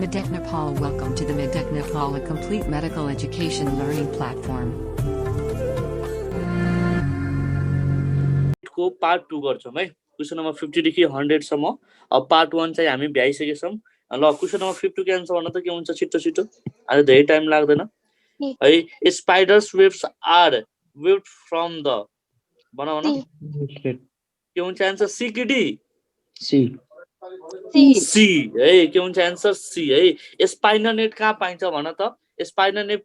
Medec Nepal. Welcome to the Medec Nepal, a complete medical education learning platform. को part 2 गर्छौं है question number 50 देखि 100 सम्म अब पार्ट 1 चाहिँ हामी भ्याइसकेका छौं ल क्वेशन नम्बर 50 के आन्सर भन्न त के हुन्छ छिटो छिटो आज धेरै टाइम लाग्दैन है spiders webs are webbed from the बनाउन के हुन्छ आन्सर सी कि डी सी सी है के हुन्छ आन्सर सी है स्पाइडर नेट कहाँ पाइन्छ भन त स्पाइडर नेट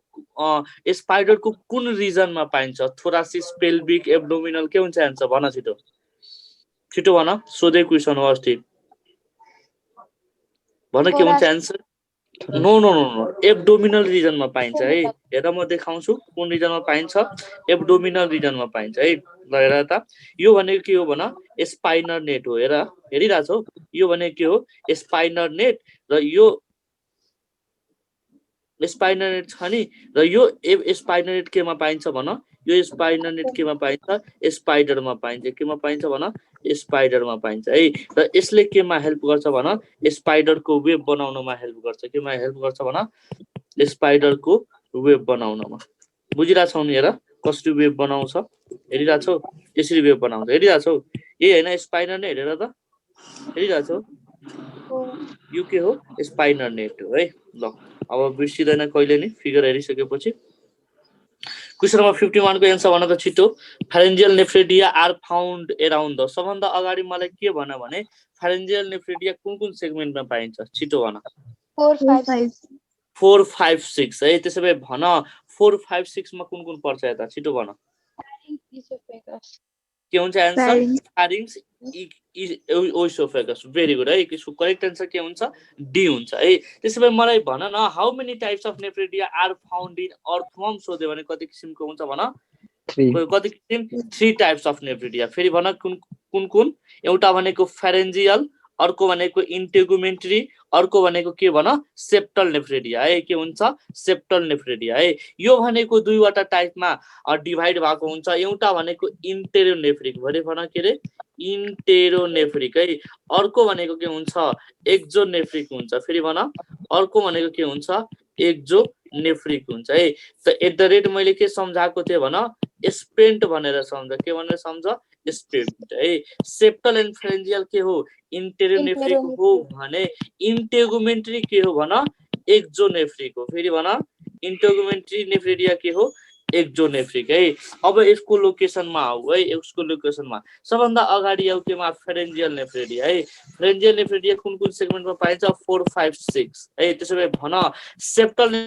स्पाइडरको कुन रिजनमा पाइन्छ थोरासिस पेल्भिक एब्डोमिनल के हुन्छ आन्सर भन छिटो छिटो भन सोधे क्वेशन हो अस्ति भन के हुन्छ answer no no no no abdominal रिजनमा पाइन्छ है हेर म देखाउँछु कुन रिजनमा पाइन्छ एब्डोमिनल रिजनमा पाइन्छ है ल हेर त यो भनेको के हो भन स्पाइनर नेट हो हेर हेरिरहेछौ यो भनेको के हो स्पाइनर नेट र यो स्पाइनर नेट छ नि र यो स्पाइनर नेट केमा पाइन्छ भन यो स्पाइनर नेट केमा पाइन्छ स्पाइडरमा पाइन्छ केमा पाइन्छ भन स्पाइडरमा पाइन्छ है र यसले केमा हेल्प गर्छ भन स्पाइडरको वेब बनाउनमा हेल्प गर्छ केमा हेल्प गर्छ भन स्पाइडरको वेब बनाउनमा बुझिराछौ नि हेर कसरी वेब बनाउँछ हेरिराछौ यसरी वेब बनाउँछ हेरिराछौ ए हैन स्पाइडर नेट हेर त हेरिराछौ यो के हो स्पाइनर नेट हो है ल अब बिर्सिदैन कहिले नि फिगर हेरिसकेपछि क्वेशन नम्बर 51 को आन्सर भन त छिटो pharyngeal nephridia are found around the सबभन्दा अगाडि मलाई के भन भने फारेन्जियल नेफ्रेडिया कुन कुन सेगमेन्टमा पाइन्छ छिटो भन 4 5 6 है त्यसैले भन 4 5 6 मा कुन कुन पर्छ यता छिटो भन के हुन्छ आन्सर फारिंक्स ओइसोफेगस भेरी गुड है यसको करेक्ट आन्सर के हुन्छ डी हुन्छ है त्यसैले मलाई भन न how many types of nephridia are found in earthworm सोध्यो भने कति किसिमको हुन्छ भन कति किसिम 3 टाइप्स अफ नेफ्रेडिया फेरि भन कुन कुन एउटा भनेको फारेन्जियल अर्को भनेको इन्टेगुमेन्ट्री अर्को भनेको के भन सेप्टल नेफ्रेडिया है के हुन्छ सेप्टल नेफ्रेडिया है यो भनेको दुईवटा टाइपमा डिभाइड भएको हुन्छ एउटा भनेको इन्टेरोनेफ्रिक भरे भन के रे इन्टेरोनेफ्रिक है अर्को भनेको के हुन्छ एक्जोनेफ्रिक हुन्छ फेरि भन अर्को भनेको के हुन्छ एक्जोनेफ्रिक हुन्छ है त एट द रेट मैले के सम्झाएको थिए भन स्पेन्ट भनेर सम्झ के भनेर सम्झ स्पेन्ट है सेप्टल एन्ड फारेन्जियल के हो इन्टेरोनेफ्रिक हो भने इन्टेगुमेन्ट्री के हो भन एक्जोनेफ्रिक हो फेरि भन इन्टेगुमेन्ट्री नेफ्रेडिया के हो एक्जोनेफ्रिक है अब यसको लोकेसनमा आऊ है यसको लोकेसनमा सबभन्दा अगाडि आऊ केमा फारेन्जियल नेफ्रेडिया है फारेन्जियल नेफ्रेडिया कुन कुन सेगमेन्टमा पाइन्छ 4 5 6 है त्यसैले भन सेप्टल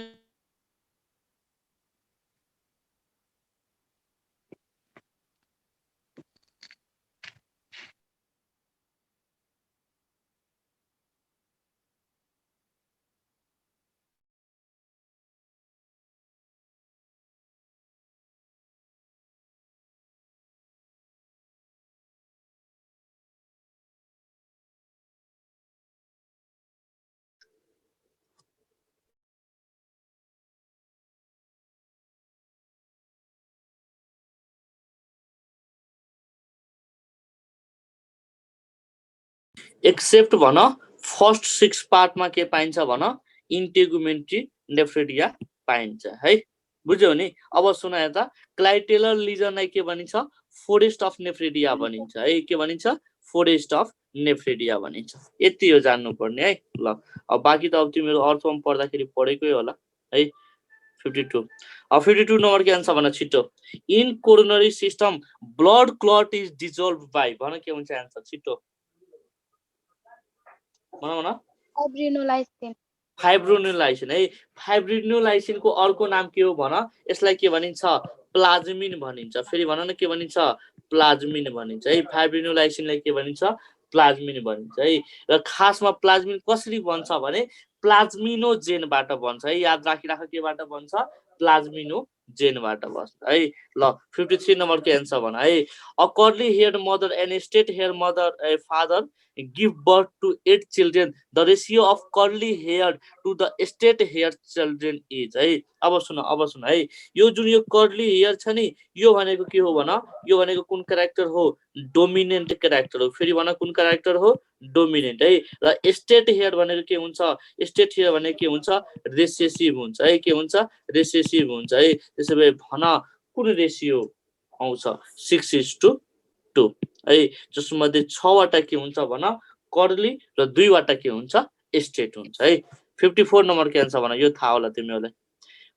एक्सेप्ट भन फर्स्ट 6 पार्टमा के पाइन्छ भन इन्टेगुमेन्ट्री नेफ्रेडिया पाइन्छ है बुझ्यौ नि अब सुन यता क्लाइटेलर लिजनलाई के भनिन्छ फोरेस्ट अफ नेफ्रेडिया भनिन्छ है के भनिन्छ फोरेस्ट अफ नेफ्रेडिया भनिन्छ यति हो जान्नु पर्ने है ल अब बाकी त अब तिमीहरु अर्थवर्म पढ्दाखेरि पढेकै होला है 52 अब 52 नम्बर के आन्सर भन छिटो in coronary system blood clot is dissolve by भन के हुन्छ आन्सर छिटो फाइब्रोनोलाइसिन है फाइब्रोनोलाइसिन को अर्को नाम के हो भन यसलाई के भनिन्छ प्लाज्मिन भनिन्छ फेरि भन न के भनिन्छ प्लाज्मिन भनिन्छ है फाइब्रोनोलाइसिनलाई के भनिन्छ प्लाज्मिन भनिन्छ है र खासमा प्लाज्मिन कसरी बन्छ भने प्लाज्मिनोजेनबाट बन्छ है याद राखिराख केबाट बन्छ प्लाज्मिनोजेनबाट बन्छ है ल 53 नम्बर के आन्सर भन है a curly haired mother and straight hair mother father give birth to 8 children, the ratio of curly hair to the straight hair children is है। अब सुन है, यो जुन यो कर्ली हेयर छ नि, यो भनेको के हो भन, यो भनेको कुन क्यारेक्टर हो, डोमिनेन्ट क्यारेक्टर हो। फेरि भन कुन क्यारेक्टर हो, डोमिनेन्ट है। र स्ट्रेट हेयर भनेको के हुन्छ, स्ट्रेट हेयर भनेको के हुन्छ, रेसेसिभ हुन्छ है, के हुन्छ, रेसेसिभ हुन्छ है। त्यसो भए भन कुन रेसियो आउँछ, 6:2 है, जसमध्ये 6 वटा के हुन्छ भन कर्ली र 2 वटा के हुन्छ, स्ट्रेट हुन्छ है। 54 नम्बरको एन्सर भन, यो थाहा होला तिमीहरूलाई।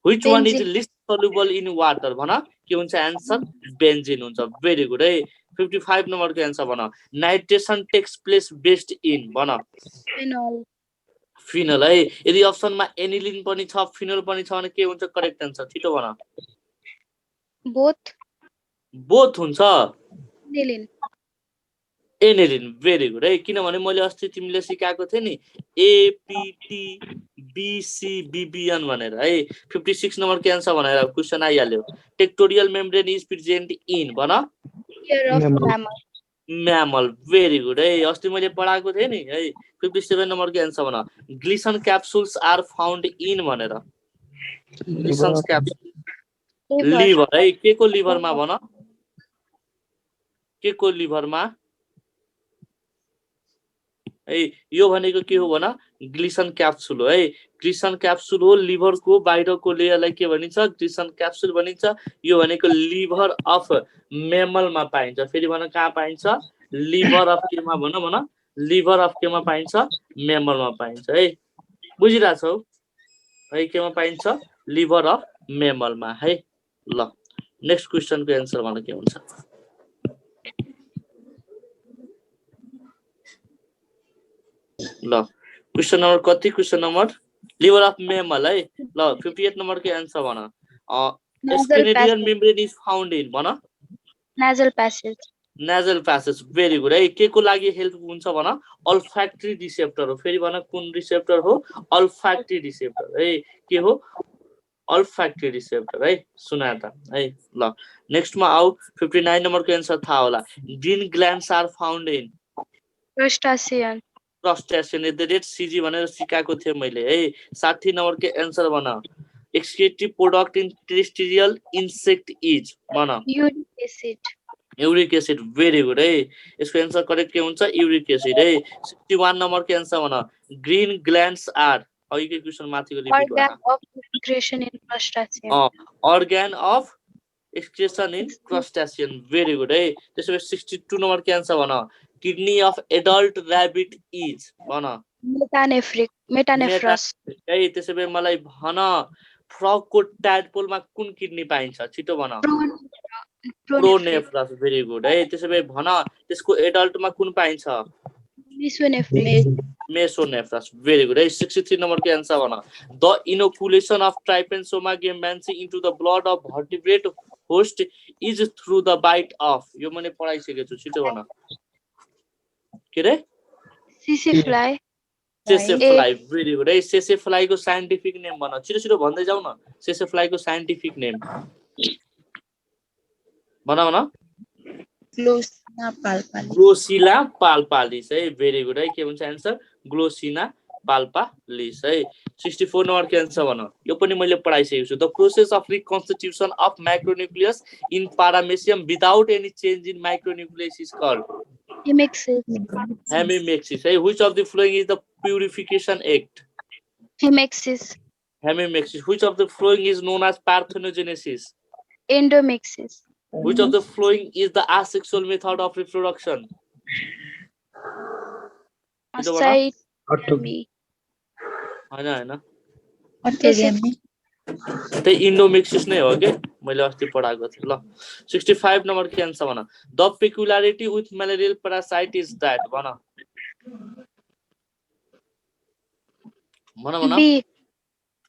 Which one is least soluble in water भन, के हुन्छ एन्सर, बेन्जिन हुन्छ। भेरी गुड है। 55 नम्बरको एन्सर भन, नाइट्रेसन टेक्स प्लेस बेस्ड इन भन, फिनल है। यदि अप्सनमा एनिलिन पनि छ, फिनल पनि छ भने के हुन्छ करेक्ट एन्सर, छिटो भन। बोथ हुन्छ, एनिलिन। भेरी गुड है। किनभने मैले अस्ति तिमीले सिकाएको थिएँ नि, एपिटी BCBBN भनेर है। 56 नम्बरको एन्सर भनेर क्वेसन आइहाल्यो। Tectorial membrane is present in भन, म्यामल। भेरी गुड है, अस्ति मैले पढाएको थिएँ नि है। 57 नम्बरको एन्सर भन, Glisson capsules are found in भनेर, ग्लिसन क्याप्सुल लिभर है। के को लिभरमा भन, के को लिभरमा है, यो भनेको के हो भन, ग्लिसन क्याप्सुल हो है। ग्लिसन क्याप्सुल हो, लिभरको बाहिरको लेयरलाई के भनिन्छ, ग्लिसन क्याप्सुल भनिन्छ। यो भनेको लिभर अफ मेमलमा पाइन्छ। फेरि भन कहाँ पाइन्छ, लिभर अफ केमा भन, लिभर अफ केमा पाइन्छ, मेमलमा पाइन्छ है। बुझिरहेछौ है, केमा पाइन्छ, लिभर अफ मेमलमा है। ल नेक्स्ट क्वेसनको एन्सर भन के हुन्छ। ल क्वेसन नम्बर कति, question number, liver of mammal है। ल 58 नम्बरको एन्सर भन, schneiderian membrane is found in भन, nasal passage. Nasal passage. Very good है। के को लागि हेल्प हुन्छ भन, अल्फ्याक्टरी रिसेप्टर हो। फेरि भन कुन रिसेप्टर हो, अल्फ्याक्टरी रिसेप्टर है। के हो, अल्फ्याक्टरी रिसेप्टर है। सुना त है। ल नेक्स्टमा आऊ। 59 नम्बरको एन्सर थाहा होला, green glands are found in Crustacean. Crustacean. At C G भनेर सिकाएको थिएँ मैले है। 60 नम्बरको एन्सर भन, excretive product in terrestrial insect is भन, Uric acid. Uric acid. Very good है। यसको एन्सर करेक्ट के हुन्छ, युरिक एसिड है। 61 नम्बरको एन्सर भन, ग्रीन ग्ल्यान्ड्स आर, अघिको क्वेसन माथिको रिपिट Organ भन, of excretion in crustacean. Organ of excretion in crustacean. Very good है। त्यसो भए 62 नम्बरको एन्सर भन, kidney of adult rabbit is भन, Metanephros. है। त्यसो भए मलाई भन, फ्रगको ट्याडपोलमा कुन किडनी पाइन्छ, छिटो भन, प्रोनेफ्रस। भेरी गुड है। त्यसो भए भन, त्यसको एडल्टमा कुन पाइन्छ, मेसोनेफ्रस। भेरी गुड है। 63 नम्बरको एन्सर भन, the inoculation of trypanosoma gambiense into the blood of vertebrate host is through the bite of, यो मैले पढाइसकेको छु, छिटो भन, के रे, Sisyphly. सेसेफ्लाई। भेरी गुड है। सेसेफ्लाईको साइन्टिफिक नेम भन, छिटो छिटो भन्दै जाऊ न, सेसेफ्लाईको साइन्टिफिक नेम भन। ग्लोसिला पाल्पालिस है। भेरी गुड है। के हुन्छ एन्सर, ग्लोसिना पाल्पालिस है। 64 नम्बरको एन्सर भन, यो पनि मैले पढाइसकेको छु। The process of reconstitution of micronucleus in paramecium without any change in micronucleus is called hemimixis है। Which of the following is the purification act, Hemexis. Hemimixis. Which of the following is known as parthenogenesis, Endomexis. Which of the following is the asexual method of reproduction? Cytomy. हैन त्यही इन्डोमेक्सिस नै हो के, मैले अस्ति पढाएको थिएँ। ल 65 नम्बरको एन्सर भन, the peculiarity with malarial parasite is that भन, B.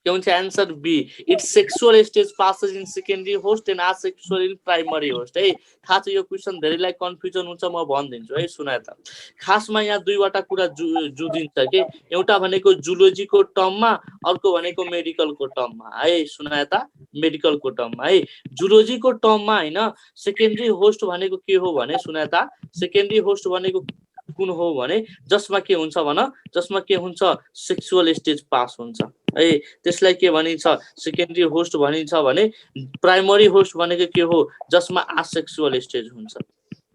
के हुन्छ answer, B. Its sexual stage passes in secondary host and asexual in primary host है। थाहा छ यो क्वेसन धेरैलाई कन्फ्युजन हुन्छ, म भनिदिन्छु है। सुना त, खासमा यहाँ दुईवटा कुरा जुदिन्छ के, एउटा भनेको जुलोजीको टर्ममा, अर्को भनेको मेडिकलको टर्ममा है। सुना त, मेडिकलको टर्ममा है। जुलोजीको टर्ममा हैन, सेकेन्डरी होस्ट भनेको के हो भने, सुना त, सेकेन्डरी होस्ट भनेको कुन हो भने जसमा के हुन्छ भन जसमा के हुन्छ सेक्सुअल स्टेज पास हुन्छ है त्यसलाई के भनिन्छ सेकेन्डरी होस्ट भनिन्छ भने प्राइमरी होस्ट भनेको के हो जसमा आसेक्सुअल स्टेज हुन्छ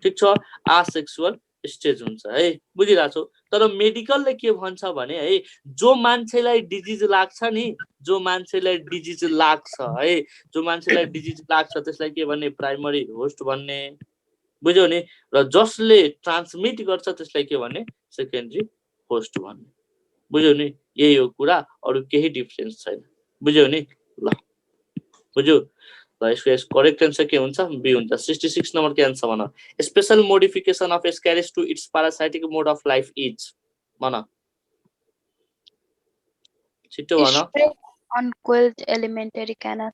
ठीक छ आसेक्सुअल स्टेज हुन्छ है बुझिरहेछौ तर मेडिकलले के भन्छ भने है जो मान्छेलाई डिजिज लाग्छ नि जो मान्छेलाई डिजिज लाग्छ है जो मान्छेलाई डिजिज लाग्छ त्यसलाई के भन्ने प्राइमरी होस्ट भन्ने बुझ्यौ नि र जसले ट्रान्समिट गर्छ त्यसलाई के भन्ने सेकेन्डरी होस्ट भन्ने बुझ्यौ नि यही हो कुरा अरु केही डिफरेन्स छैन बुझ्यौ नि ल बुझ्यौ ल यसको करेक्ट आन्सर के हुन्छ बी हुन्छ 66 नम्बर के आन्सर भन special modification of ascaris to its parasitic mode of life is भन छिटो भन Uncoiled elementary canal.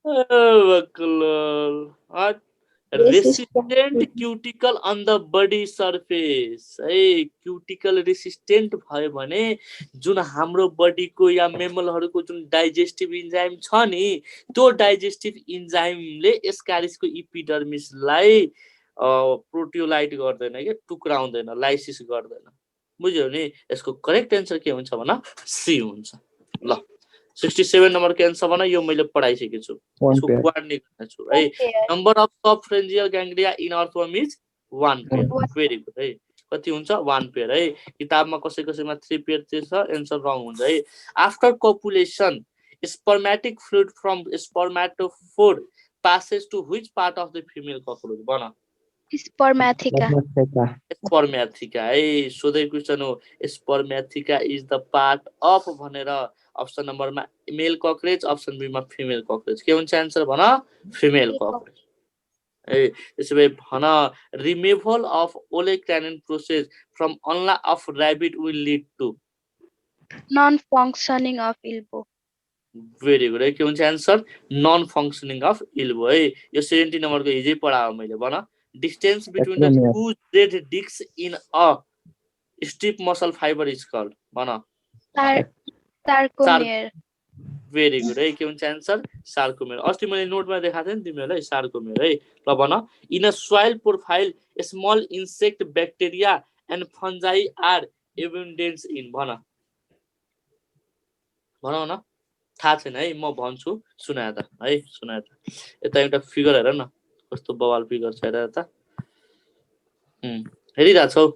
Resistant cuticle on the body surface है क्युटिकल रेसिस्टेन्ट भयो भने जुन हाम्रो बडीको या मेमलहरुको जुन डाइजेस्टिभ इन्जाइम छ नि त्यो डाइजेस्टिभ इन्जाइमले एस्क्यारिसको इपिडर्मिसलाई प्रोटियोलाइट गर्दैन के टुक्राउँदैन लाइसिस गर्दैन बुझ्यौ नि यसको करेक्ट आन्सर के हुन्छ भन सी हुन्छ ल 67 नम्बर के आन्सर भन यो मैले पढाइसकेको छु यसको कोअर्डिनेट गर्ने छु है number of subpharyngeal ganglia in earthworm is 1 pair very good है कति हुन्छ 1 पेयर है किताबमा कसै कसैमा 3 पेयर छ आन्सर रङ हुन्छ है after copulation spermatic fluid from spermatophore passes to which part of the female cockroach भन Spermatheca. स्पर्मेथिका है सोधै क्वेशन हो spermatheca is the part of भनेर अप्सन नम्बरमा मेल ककरेज अप्सन बी मा फिमेल ककरेज के हुन्छ आन्सर भन फिमेल ककरेज ए त्यसैले भन removal of olecranon process from अनला of rabbit will lead to Non-functioning of elbow. Very good है के हुन्छ answer non functioning of elbow है यो 70 नम्बरको हिजै पढायो मैले भन distance between the two Z disk in a striped muscle fibre is called भन Sarcomere. भेरी गुड है के हुन्छ आन्सर सार्कोमेर अस्ति मैले नोटमा देखाएको थिएँ नि तिमीलाई सार्कोमेर है ल भन in a soil profile small insect bacteria and fungi are abundance in भन भनौ न थाहा छैन है म भन्छु सुनाए त है सुनाए त यता एउटा फिगर हेर न कस्तो बवाल फिगर छ हेर त हेरिरहेछौ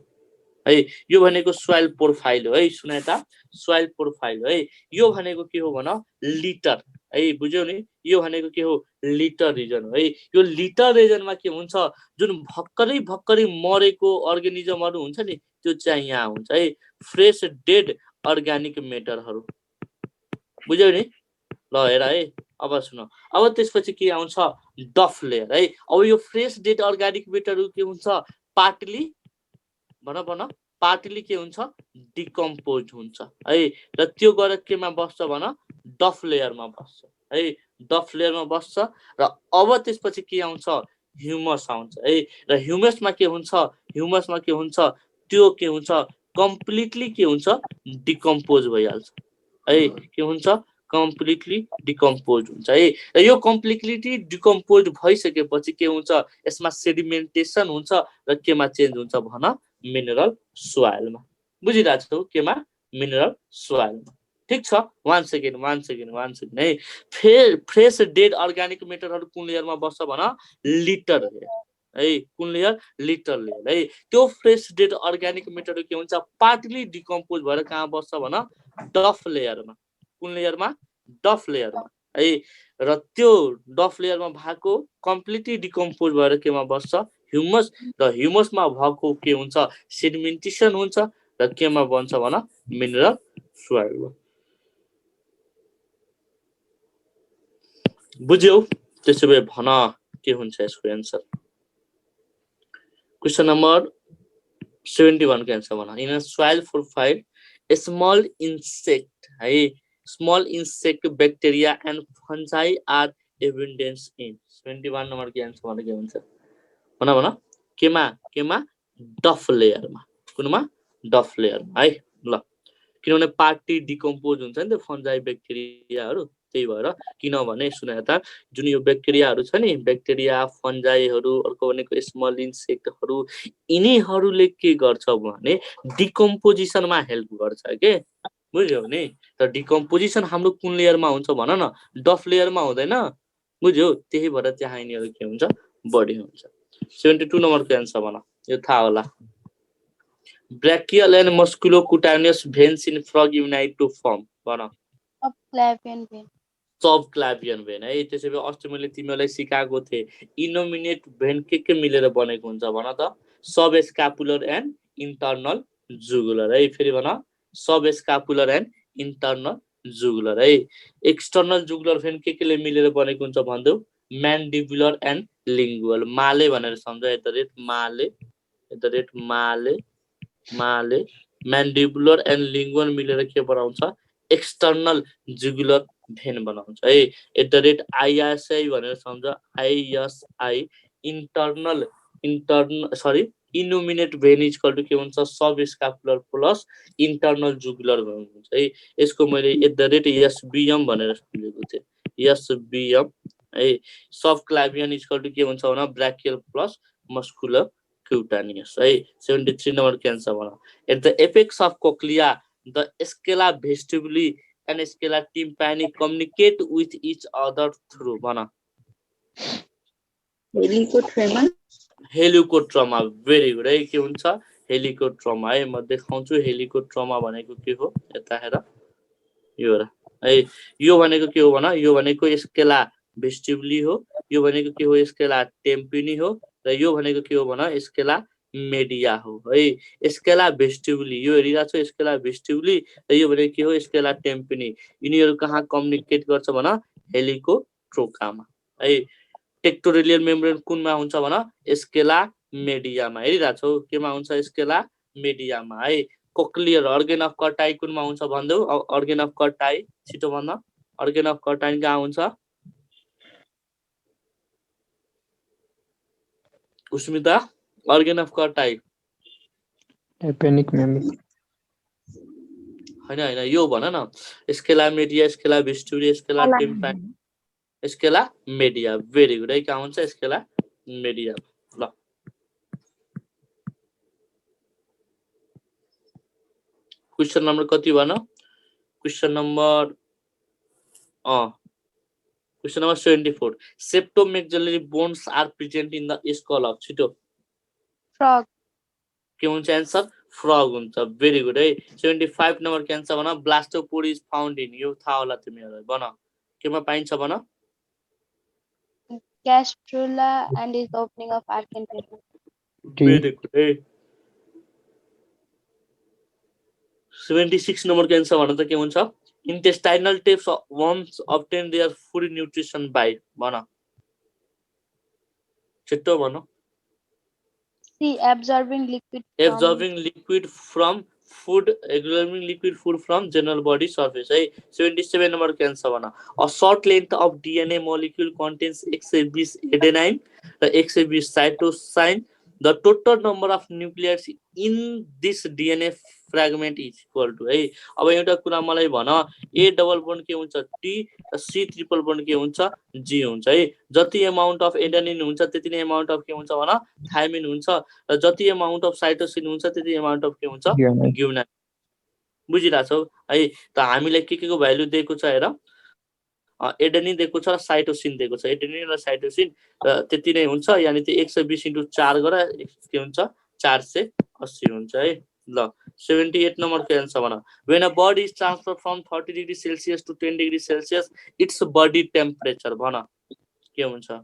है यो भनेको सोइल प्रोफाइल हो है सुनाए त सोइल प्रोफाइल है यो भनेको के हो भन लिटर है बुझ्यौ नि यो भनेको के हो लिटर रिजन हो है यो लिटर रिजनमा के हुन्छ जुन भक्करै मरेको अर्गानिजमहरु हुन्छ नि त्यो चाहिँ यहाँ हुन्छ है फ्रेश डेड अर्ग्यानिक मेटरहरु बुझ्यौ नि ल हेर है अब सुन अब त्यसपछि के आउँछ डफ लेयर है अब यो फ्रेश डेड अर्ग्यानिक मेटरहरु के हुन्छ पार्टली भन पार्टली के हुन्छ डिकम्पोज हुन्छ है र त्यो गएर केमा बस्छ भन डफ लेयरमा बस्छ है डफ लेयरमा बस्छ र अब त्यसपछि के आउँछ ह्युमस आउँछ है र ह्युमसमा के हुन्छ त्यो के हुन्छ कम्प्लिटली के हुन्छ डिकम्पोज भइहाल्छ है के हुन्छ कम्प्लिटली डिकम्पोज हुन्छ है र यो कम्प्लिटली डिकम्पोज भइसकेपछि के हुन्छ यसमा सेडिमेन्टेसन हुन्छ र केमा चेन्ज हुन्छ भन मिनरल सोइलमा बुझिरहेछौ केमा मिनरल सोइलमा ठीक छ 1 सेकेन्ड है फ्रेश डेड अर्ग्यानिक मेटरहरु कुन लेयरमा बस्छ भन लिटर लेयर है कुन लेयर लिटर लेयर है त्यो फ्रेश डेड अर्ग्यानिक मेटरहरु के हुन्छ पार्टली डिकम्पोज भएर कहाँ बस्छ भन डफ लेयरमा कुन लेयरमा डफ लेयरमा है र त्यो डफ लेयरमा भएको कम्प्लिटली डिकम्पोज भएर केमा बस्छ ह्युमस र ह्युमसमा भएको के हुन्छ सेडिमेन्टेसन हुन्छ र केमा बन्छ भन मिनरल सोइलमा बुझ्यौ त्यसैले भन के हुन्छ यसको आन्सर क्वेशन नम्बर 71 को आन्सर भन in a soil profile small insect है small insect bacteria and fungi are abundance in 71 number को आन्सर भन के हुन्छ भन केमा डफ लेयरमा कुनमा डफ लेयरमा है ल किनभने पार्टी डिकम्पोज हुन्छ नि त फन्जाई ब्याक्टेरियाहरु त्यही भएर किनभने सुन यता जुन यो ब्याक्टेरियाहरू छ नि ब्याक्टेरिया फन्जाइहरू अर्को भनेको स्मल इन्सेक्टहरू यिनीहरूले के गर्छ भने डिकम्पोजिसनमा हेल्प गर्छ के बुझ्यौ नि त डिकम्पोजिसन हाम्रो कुन लेयरमा हुन्छ भन न डफ लेयरमा हुँदैन बुझ्यौ त्यही भएर त्यहाँ यिनीहरू के हुन्छ बढी हुन्छ 72 नम्बरको एन्सर भन यो थाहा होला brachial and musculocutaneous veins in frog unite to form भन Subclavian vein. सबक्लाभियन भेन है त्यसैले अस्ति मैले तिमीलाई सिकाएको थिएँ इनोमिनेट भेन के मिलेर बनेको हुन्छ भन त सब स्क्यापुलर एन्ड इन्टर्नल जुगुलर है फेरि भन सब स्क्यापुलर एन्ड इन्टर्नल जुगुलर है एक्सटर्नल जुगुलर भेन केले मिलेर बनेको हुन्छ भन्देऊ म्यान्डिबुलर एन्ड लिङ्गुअल माले भनेर सम्झ माले म्यान्डिबुलर एन्ड लिङ्गुअल मिलेर के बनाउँछ एक्सटर्नल जुगुलर भेन बनाउँछ है @ISI भनेर सम्झ ISI internal innominate vein is equal to के हुन्छ subscapular plus internal jugular हुन्छ है यसको मैले @SBM भनेर सम्झेको थिएँ SBM है सब क्लाभियन इज इक्वल टु के हुन्छ भने ब्राकियल प्लस मस्कुलर क्युटानियस है 73 नम्बर के आन्सर भन at the apex of cochlea the scala vestibuli and scala tympani communicate with each other through bana helicotrema very good है के हुन्छ हेलिकोट्रमा है म देखाउँछु हेलिकोट्रमा भनेको के हो यता हेर यो र है यो भनेको के हो भन यो भनेको स्केला भेस्टिबुली हो यो भनेको के हो स्केला टेम्पिनी हो र यो भनेको के हो भन स्केला मेडिया हो है स्केला भेस्टिबुली यो हेरिरा छ स्केला भेस्टिबुली र यो भनेको के हो स्केला टेम्पिनी यिनीहरू कहाँ कम्युनिकेट गर्छ भन हेलिकोट्रोकामा है टेक्टोरेलियल मेम्ब्रेन कुनमा हुन्छ भन स्केला मेडियामा हेरिरा छौ केमा हुन्छ स्केला मेडियामा है कोक्लियर अर्गेन अफ कर्टाई कुनमा हुन्छ भन्देऊ अर्गेन अफ कर्टाई छिटो भन्न अर्गेन अफ कर्टाई कहाँ हुन्छ उस्मिता organ of Cortai tympanic membrane हैन यो भन न scala media scala vestibuli scala tympani scala media very good है कहाँ हुन्छ स्केला मेडिया ल क्वेशन नम्बर कति भन question number 74 septomaxillary bones are present in the skull of छिटो Frog. के हुन्छ आन्सर फ्रग हुन्छ भेरी गुड है 75 नम्बर के आन्सर भन ब्लास्टोपोड इज फाउन्ड इन यो थाहा होला तिमीहरुलाई भन केमा पाइन्छ भन Gastrula and is opening of Archentesis. Very good है 76 नम्बर के आन्सर भन त के हुन्छ intestinal tapes worms obtain their food nutrition by भन छिटो भन C. Absorbing liquid from general body surface है 77 नम्बर के आन्सर भन a short length of DNA molecule contains 120 adenine र 120 cytosine the total number of nucleotides in this DNA fragment is equal to है अब एउटा कुरा मलाई भन A डबल बोन्ड के हुन्छ T र C ट्रिपल बोन्ड के हुन्छ G हुन्छ है जति अमाउन्ट अफ एडेनिन हुन्छ त्यति नै अमाउन्ट अफ के हुन्छ भन थाइमिन हुन्छ र जति अमाउन्ट अफ साइटोसिन हुन्छ त्यति अमाउन्ट अफ के हुन्छ ग्युनाइन बुझिरा छौ है त हामीलाई के को भ्यालु दिएको छ हेर एडेनिन दिएको छ र साइटोसिन दिएको छ एडेनिन र साइटोसिन त्यति नै हुन्छ यानी त्यो 120 * 4 गरे के हुन्छ 480 हुन्छ है ल 78 नम्बर के आन्सर भन when a body is transferred from 30 degrees Celsius to 10 degrees Celsius its body temperature भन के हुन्छ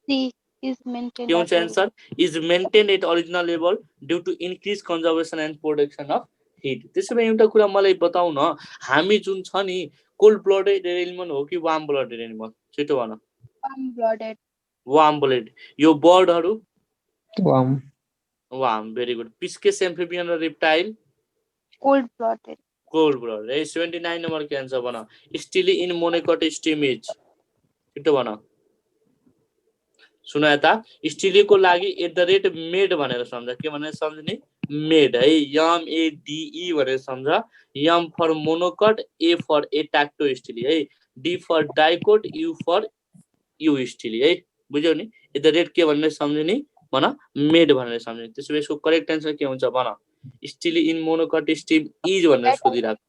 C is maintained के हुन्छ answer is maintained at original level due to increased conservation and production of heat त्यसैले एउटा कुरा मलाई बताउ न हामी जुन छ नि कोल्ड ब्लडेड एनिमल हो कि वार्म ब्लडेड एनिमल छिटो भन वार्म ब्लडेड यो बर्डहरु वार्म भेरी गुड पिस्केस एम्फिबियन र रेप्टाइल cold blooded है 79 नम्बर के आन्सर भन स्टिली इन मोनोकोट स्टिमेज छिटो भन सुन यता स्टिली को लागि @मेड भनेर सम्झ के भनेर सम्झ्ने मेड है MADE भनेर सम्झ M for monocot A for atactostele है D for dicot, U for eustele है, बुझ्यौ नि? यता रेड के भनेर सम्झ्यो नि भन, मेड भनेर सम्झ्यो। त्यसो भए यसको करेक्ट आन्सर के हुन्छ भन? Stele in monocot stem is भनेर सोधिरहेको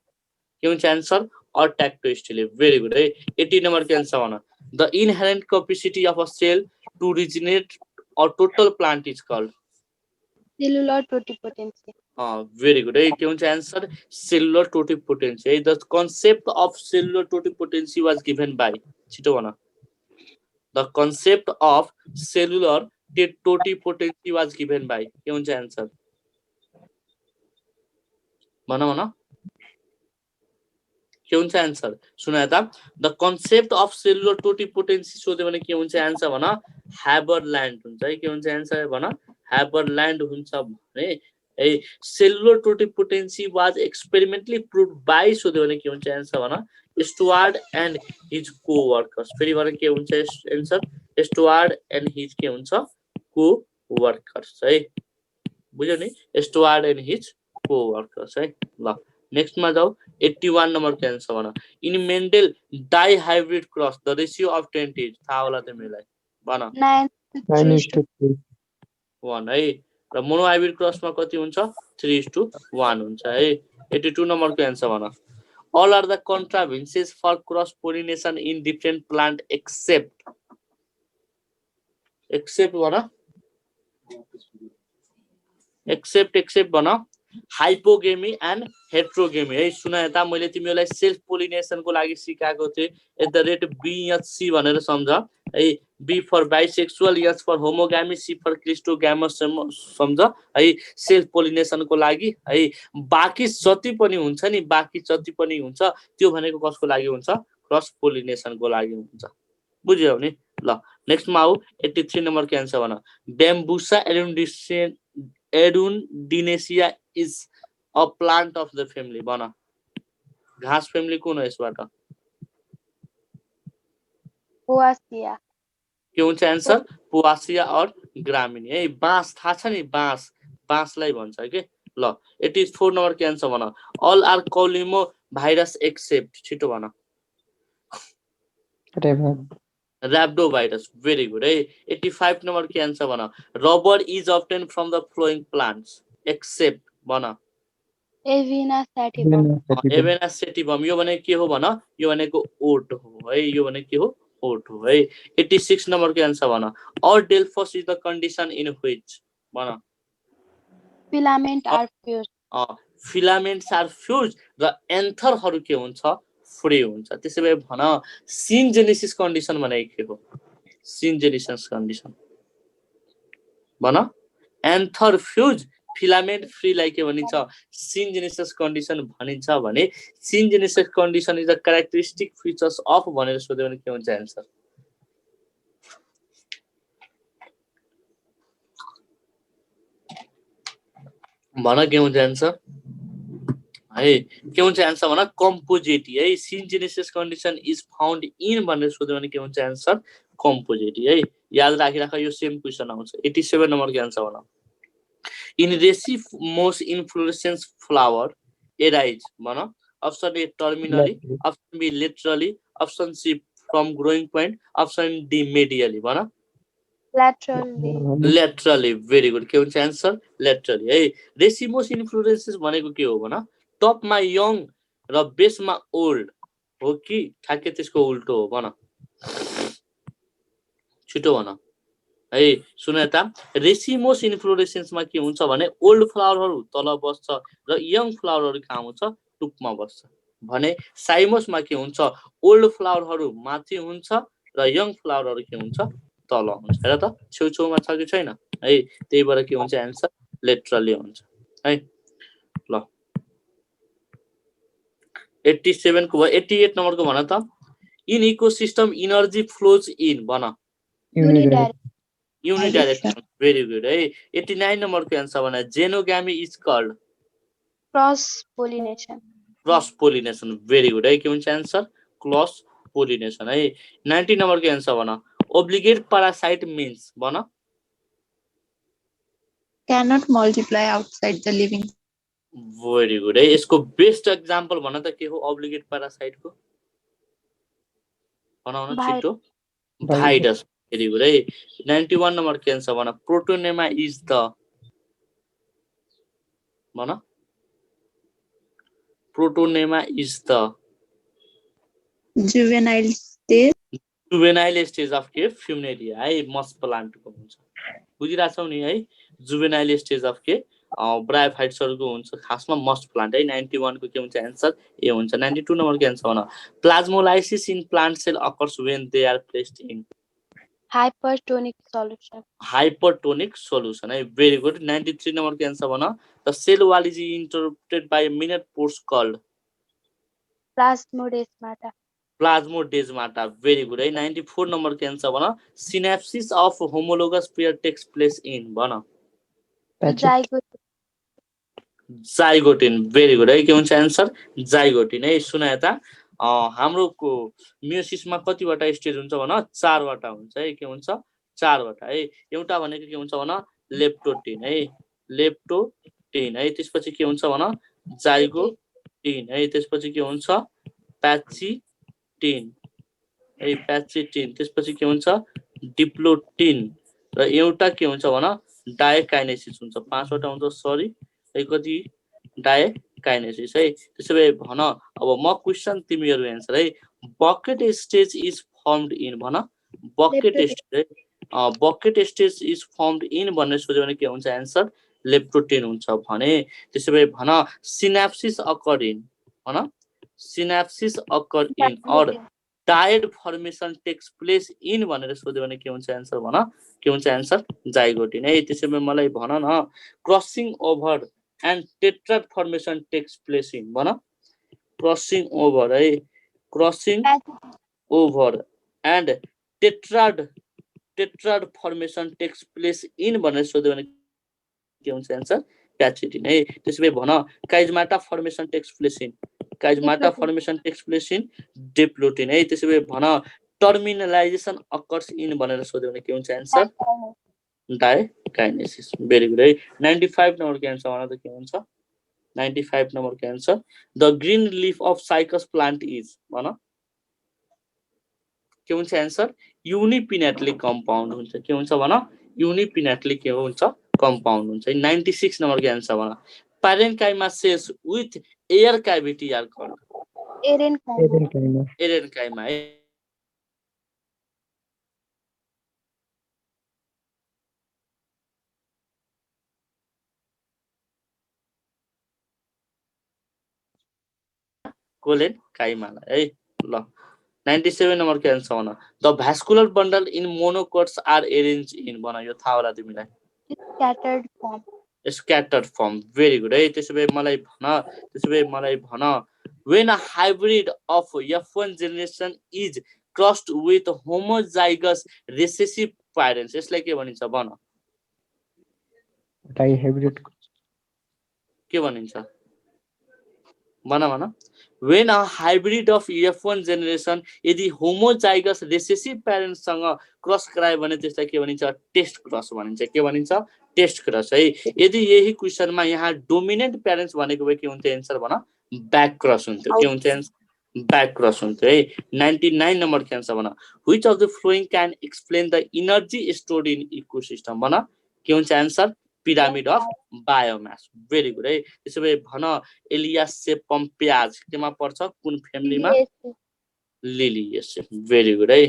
के हुन्छ answer? Atactostele. Very good है। 80 नम्बर के आन्सर भन। The inherent capacity of a cell to regenerate a total plant is called cellular totipotency. Very good है। के हुन्छ आन्सर? सेलुलर टोटिपोटेन्सी है। The concept of cellular totipotency was given by, छिटो भन। The concept of cellular totipotency was given by, के हुन्छ answer भन भन, के हुन्छ आन्सर? सुन त, द कन्सेप्ट अफ सेलुलर टोटिपोटेन्सी सोध्यो भने के हुन्छ आन्सर भन? ह्याबरल्यान्ड हुन्छ है। के हुन्छ आन्सर भन? ह्याबरल्यान्ड हुन्छ भने है। Cellular totipotency was experimentally proved by सोध्यो भने के हुन्छ आन्सर भन? Steward and his coworkers. फेरि भन के हुन्छ आन्सर? स्टुअर्ट एन्ड हिज के हुन्छ? कोवर्कर्स है, बुझ्यौ नि? स्टुअर्ट एन्ड हिज कोवर्कर्स है। ल नेक्स्ट मा जाऊ। 81 नम्बर के आन्सर भन। In Mendel dihybrid cross the ratio of 10 is, थाहा होला तिमीलाई भन? 9:1 है। र मोनो हाइब्रिड क्रसमा कति हुन्छ? 3:1 हुन्छ है। 82 नम्बर के आन्सर भन। All are the contrivances for cross pollination in different plant except भन, except भन हाइपोगेमी एन्ड हेट्रोगेमी है। सुन यता, मैले तिमीलाई सेल्फ पोलिनेसनको लागि सिकाएको थिएँ। एट द रेट BHC भनेर सम्झ है। B for bisexual, H for homogamy, C for cleistogamous सम्झ है। सेल्फ पोलिनेसनको लागि है। बाँकी जति पनि हुन्छ नि, बाँकी जति पनि हुन्छ त्यो भनेको कसको लागि हुन्छ? क्रस पोलिनेसनको लागि हुन्छ, बुझ्यौ नि? ल नेक्स्टमा आऊ। 83 नम्बर के आन्सर भन। ब्याम्बुसा एरुन्डिनेसिया is a plant of the family भन। घाँस फ्यामिली कुन हो यसबाट? पोआसिया। के हुन्छ आन्सर? पोआसिया और ग्रामिनी है। बाँस थाहा छ नि? बाँस, बाँसलाई भन्छ के। ल 84 नम्बर के आन्सर भन। अल आर कौलिमो भाइरस एक्सेप्ट, छिटो भन। ऱ्याब्डो भाइरस। भेरी गुड है। 85 नम्बर के आन्सर भन। Rubber is obtained from the flowing plants except भन। एभिना सैटिवम। एभिना सैटिवम यो भने के हो भन? यो भनेको ओट हो है। यो भने के हो? ओट हो है। 86 नम्बर के आन्सर भन। Adelphous is the condition in which भन। Filament are fuse. Filaments are fuse र एन्थरहरू के हुन्छ? फ्री हुन्छ। त्यसै भए भन सिनजेनेसिस कन्डिसन भने के हो? सिनजेनेसिस कन्डिसन भन। एन्थर फ्युज फिलामेन्ट फ्रीलाई के भनिन्छ? सिनजेनेसिस कन्डिसन भनिन्छ भने syngenesis condition is the characteristic features of भनेर सोध्यो भने के हुन्छ आन्सर? भन के हुन्छ आन्सर है? के हुन्छ आन्सर भन? कम्पोजिटी है। सिनजेनेसिस कन्डिसन इज फाउन्ड इन भनेर सोध्यो भने के हुन्छ आन्सर? कम्पोजिटी है। याद राखिराख, यो सेम क्वेसन आउँछ। 87 नम्बर के आन्सर भन। In racemose inflorescence flower arise भन। Option A terminally, option B laterally, option C from growing point, option D medially भन। लेटरली। Very good. के हुन्छ आन्सर? लेटरली है। रेसिमोस इन्फ्लोरेसेन्स भनेको के हो भन? टपमा यङ र बेसमा ओल्ड हो कि ठ्याक्कै त्यसको उल्टो हो भन? छिटो भन है। सुन त, रेसिमोस इन्फ्लोरेसेन्समा के हुन्छ भने ओल्ड फ्लावरहरू तल बस्छ र यङ फ्लावरहरू कहाँ हुन्छ? टुपमा बस्छ भने साइमोसमा के हुन्छ? ओल्ड फ्लावरहरू माथि हुन्छ र यङ फ्लावरहरू के हुन्छ? तल हुन्छ। हेर त, छेउछेउमा छ कि छैन है? त्यही भएर के हुन्छ आन्सर? लेटरली हुन्छ है। ल 87 को 88 नम्बर को भन त। In ecosystem energy flows in भन। यूनिडाइरेक्शन। भेरी गुड है। 89 नम्बर को आन्सर भन। Xenogamy is called cross pollination. Cross pollination. Very good है। के हुन्छ आन्सर? क्रस पोलिनेसन है। 90 नम्बर को आन्सर भन। ओब्लिगेट पैरासाइट मीन्स भन। cannot multiply outside the living। Very good है। यसको बेस्ट एक्जाम्पल भन त के हो ओब्लिगेट पैरासाइट को? भनाउन Virus. छिटो भाइरस भेरी गुड है 91 नम्बर के आन्सर भन प्रोटोनेमा इज द भन protonema is the Juvenile stage. Juvenile stage of के फ्युनेरिया है मस प्लान्टको हुन्छ बुझिरहेछौ नि है जुवेनाइल स्टेज अफ के ब्रायोफाइट्सहरुको हुन्छ खासमा मस्ट प्लान्ट है 91 को के हुन्छ आन्सर ए हुन्छ 92 नम्बर के आन्सर भन plasmolysis in plant cell occurs when they are placed in Hypertonic solution. hypertonic solution है very good 93 नम्बर के आन्सर भन the cell wall is interrupted by a minute pores called Plasmodesmata. plasmodesmata very good है 94 number के answer भन synapses of homologous pair takes place in भन Zygote. Zygotene very good है के हुन्छ answer zygotene है सुन यता हाम्रोको मियोसिसमा कतिवटा स्टेज हुन्छ भन 4 वटा हुन्छ है के हुन्छ 4 वटा है एउटा भनेको के हुन्छ भन लेप्टोटिन है त्यसपछि के हुन्छ भन जाइगोटिन है त्यसपछि के हुन्छ प्याचिटिन त्यसपछि के हुन्छ डिप्लोटिन र एउटा के हुन्छ भन डायकाइनेसिस हुन्छ 5 वटा हुन्छ सरी है कति डायकाइनेसिस है त्यसैले भन अब म क्वेशन तिमीहरु आन्सर है bouquet stage is formed in भन bouquet stage is formed in भन्ने सोच्यो भने के हुन्छ आन्सर लेप्टोटिन हुन्छ भने त्यसैले भन सिनाप्सिस अकर इन भन सिनाप्सिस अकर इन और dyad formation takes place in भनेर सोध्यो भने के हुन्छ आन्सर भन के हुन्छ आन्सर जाइगोटिन है त्यसैले मलाई भन न crossing over and tetrad formation takes place in भन क्रसिङ ओभर है crossing over and tetrad formation takes place in भनेर सोध्यो भने के हुन्छ आन्सर प्याचिटिन है त्यसैले भन chiasmata formation takes place in chiasmata formation takes place in diplotene है त्यसैले भन टर्मिनलाइजेसन अकर्स इन भनेर सोध्यो भने के हुन्छ आन्सर डायकाइनेसिस भेरी गुड है 95 नम्बर के आन्सर भन त के हुन्छ 95 नम्बर के answer the green leaf of cycas plant is भन के हुन्छ आन्सर युनिपिनेटली कम्पाउन्ड हुन्छ के हुन्छ भन युनिपिनेटली के हुन्छ कम्पाउन्ड हुन्छ 96 नम्बर के आन्सर भन parenchyma cells with air cavity are called erenchyma है कोलेनकाइमा है ल 97 नम्बर के आन्सर भन the vascular bundle in monocots are arrange in भन यो थाहा होला तिमीलाई scattered form very good है त्यसैले मलाई भन when a hybrid of F1 generation is crossed with homozygous recessive parents यसलाई के भनिन्छ भन डाइहाइब्रिड के भनिन्छ भन when a hybrid of F1 generation यदि homozygous recessive parents सँग क्रस गरायो भने त्यसलाई के भनिन्छ टेस्ट क्रस भनिन्छ के भनिन्छ टेस्ट क्रस है यदि यही क्वेशनमा यहाँ डोमिनेन्ट प्यारेन्ट्स भनेको भए के हुन्थ्यो आन्सर भन ब्याक क्रस हुन्थ्यो के हुन्थ्यो आन्सर ब्याक क्रस हुन्थ्यो है 99 नम्बर के आन्सर भन which of the flowing can explain the energy stored in ecosystem भन के हुन्छ answer pyramid of biomass very good है त्यसैले भन एलियासेपम प्याज केमा पर्छ कुन फ्यामिलीमा लिलिएसी भेरी गुड है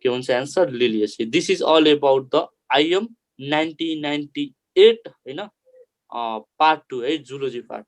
के हुन्छ answer Liliaceae this is all about the AIIMS 1998 हैन पार्ट 2 है जुलोजी पार्ट